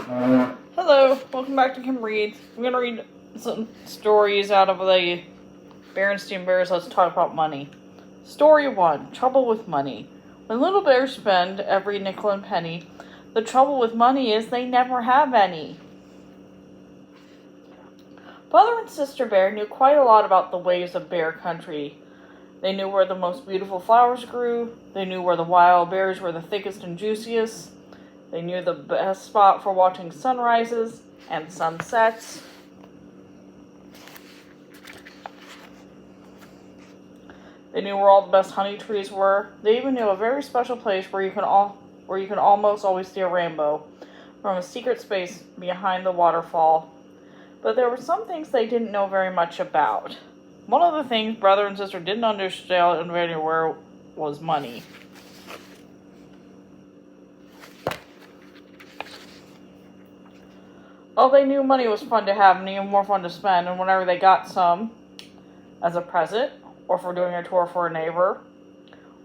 Hello, welcome back to Kim Reads. I'm going to read some stories out of the Berenstain Bears. Let's talk about money. Story 1, Trouble with Money. When little bears spend every nickel and penny, the trouble with money is they never have any. Brother and Sister Bear knew quite a lot about the ways of bear country. They knew where the most beautiful flowers grew. They knew where the wild berries were the thickest and juiciest. They knew the best spot for watching sunrises and sunsets. They knew where all the best honey trees were. They even knew a very special place where you can almost always see a rainbow from a secret space behind the waterfall. But there were some things they didn't know very much about. One of the things brother and sister didn't understand very well was money. Oh, they knew money was fun to have and even more fun to spend, and whenever they got some as a present, or for doing a tour for a neighbor,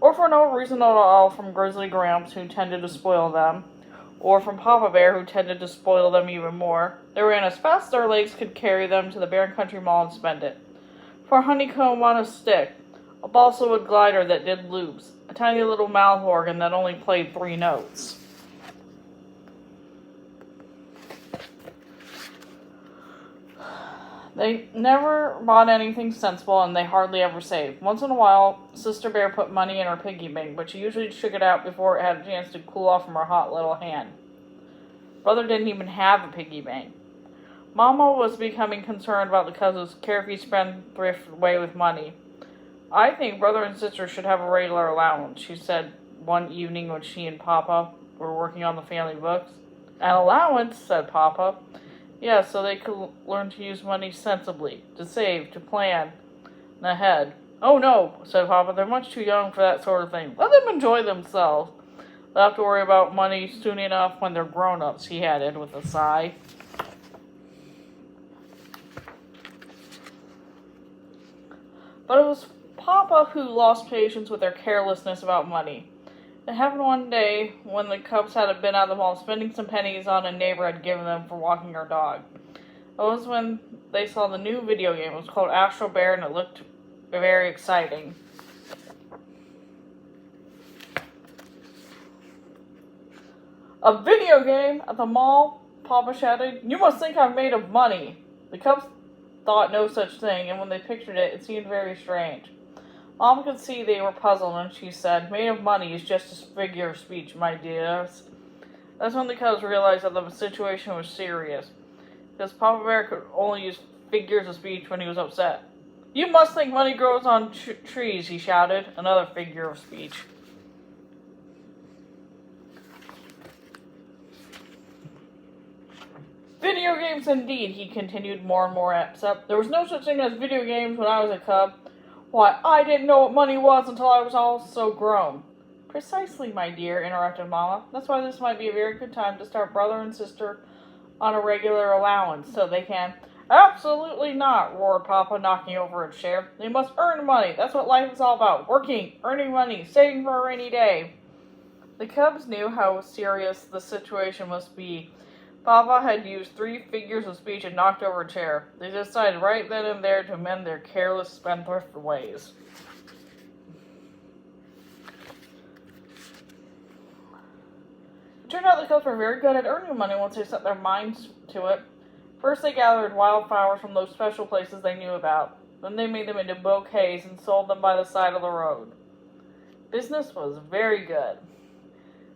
or for no reason at all from Grizzly Gramps, who tended to spoil them, or from Papa Bear, who tended to spoil them even more, they ran as fast as their legs could carry them to the Bear and Country Mall and spend it. For a honeycomb on a stick, a balsa wood glider that did loops, a tiny little mouth organ that only played 3 notes. They never bought anything sensible, and they hardly ever saved. Once in a while, Sister Bear put money in her piggy bank, but she usually shook it out before it had a chance to cool off from her hot little hand. Brother didn't even have a piggy bank. Mama was becoming concerned about the cousin's carefree spendthrift way with money. I think brother and sister should have a regular allowance, she said one evening when she and Papa were working on the family books. An allowance, said Papa. Yeah, so they could learn to use money sensibly, to save, to plan ahead. Oh no, said Papa, they're much too young for that sort of thing. Let them enjoy themselves. They'll have to worry about money soon enough when they're grown-ups, he added with a sigh. But it was Papa who lost patience with their carelessness about money. It happened one day when the Cubs had been at the mall spending some pennies on a neighbor had given them for walking her dog. It was when they saw the new video game. It was called Astro Bear, and it looked very exciting. A video game at the mall? Papa shouted. You must think I'm made of money. The Cubs thought no such thing, and when they pictured it, it seemed very strange. Mom could see they were puzzled, and she said, made of money is just a figure of speech, my dears. That's when the Cubs realized that the situation was serious, because Papa Bear could only use figures of speech when he was upset. You must think money grows on trees, he shouted, another figure of speech. Video games indeed, he continued more and more upset. There was no such thing as video games when I was a cub. Why, I didn't know what money was until I was also grown. Precisely, my dear, interrupted Mama. That's why this might be a very good time to start brother and sister on a regular allowance, so they can... Absolutely not, roared Papa, knocking over a chair. They must earn money. That's what life is all about. Working, earning money, saving for a rainy day. The Cubs knew how serious the situation must be. Papa had used 3 figures of speech and knocked over a chair. They decided right then and there to mend their careless spendthrift ways. It turned out the Cubs were very good at earning money once they set their minds to it. First they gathered wildflowers from those special places they knew about. Then they made them into bouquets and sold them by the side of the road. Business was very good.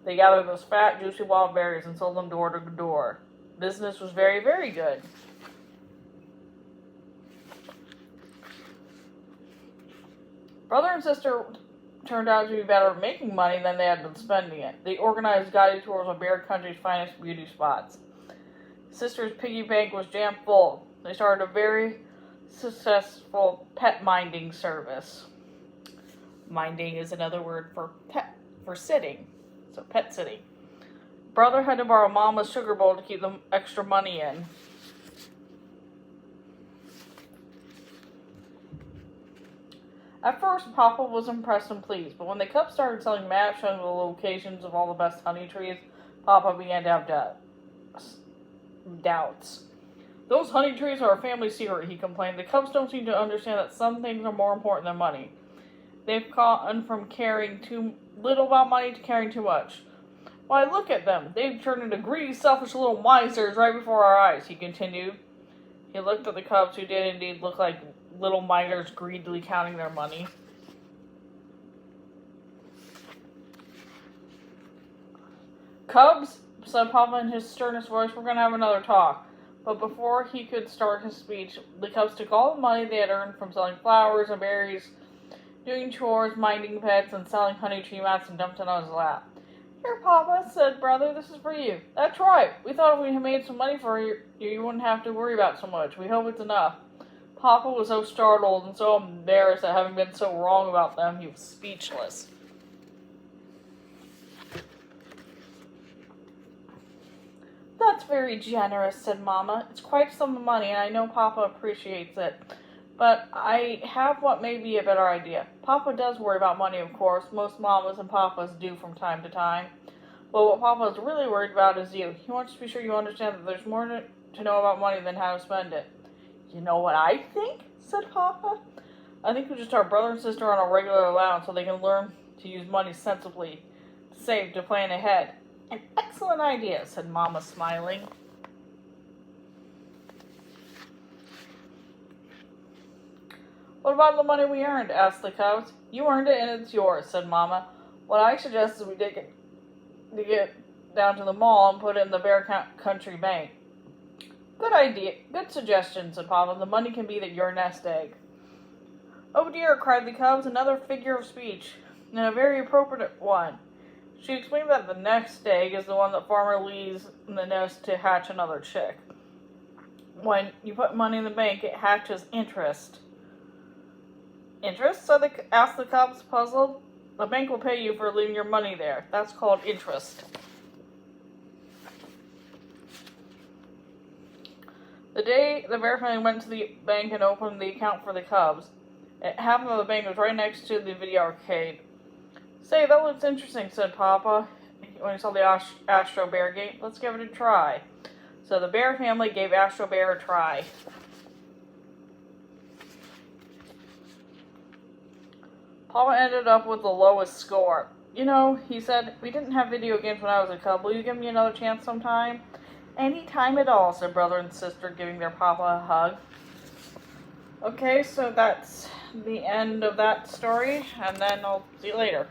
They gathered those fat, juicy wild berries and sold them door to door. Business was very, very good. Brother and sister turned out to be better at making money than they had been spending it. They organized guided tours of Bear Country's finest beauty spots. Sister's piggy bank was jam full. They started a very successful pet minding service. Minding is another word for pet, for sitting. So pet sitting. Brother had to borrow Mama's sugar bowl to keep the extra money in. At first, Papa was impressed and pleased, but when the Cubs started selling maps showing the locations of all the best honey trees, Papa began to have doubts. doubts. Those honey trees are a family secret, he complained. The Cubs don't seem to understand that some things are more important than money. They've gone from caring too little about money to caring too much. Why, look at them. They've turned into greedy, selfish little misers right before our eyes, he continued. He looked at the Cubs, who did indeed look like little misers greedily counting their money. Cubs, said Papa in his sternest voice, we're going to have another talk. But before he could start his speech, the Cubs took all the money they had earned from selling flowers and berries, doing chores, minding pets, and selling honey tree mats and dumped it on his lap. Here, Papa, said Brother, this is for you. That's right. We thought if we had made some money for you, you wouldn't have to worry about so much. We hope it's enough. Papa was so startled and so embarrassed at having been so wrong about them, he was speechless. That's very generous, said Mama. It's quite some money, and I know Papa appreciates it. But I have what may be a better idea. Papa does worry about money, of course. Most mamas and papas do from time to time. But what Papa is really worried about is you. He wants to be sure you understand that there's more to know about money than how to spend it. You know what I think? Said Papa. I think we should start brother and sister on a regular allowance so they can learn to use money sensibly, to save, to plan ahead. An excellent idea, said Mama, smiling. What about the money we earned? Asked the Cubs. You earned it and it's yours, said Mama. What I suggest is we take it to get down to the mall and put it in the Bear Country Bank. Good idea. Good suggestion, said Papa. The money can be your nest egg. Oh dear, cried the Cubs, another figure of speech, and a very appropriate one. She explained that the nest egg is the one that Farmer leaves in the nest to hatch another chick. When you put money in the bank, it hatches interest. Interest? Asked the Cubs, puzzled. The bank will pay you for leaving your money there. That's called interest. The day the Bear family went to the bank and opened the account for the Cubs, half of the bank was right next to the video arcade. Say, that looks interesting, said Papa when he saw the Astro Bear game. Let's give it a try. So the Bear family gave Astro Bear a try. Papa ended up with the lowest score. You know, he said, we didn't have video games when I was a cub. Will you give me another chance sometime? Any time at all, said brother and sister, giving their Papa a hug. Okay, so that's the end of that story, and then I'll see you later.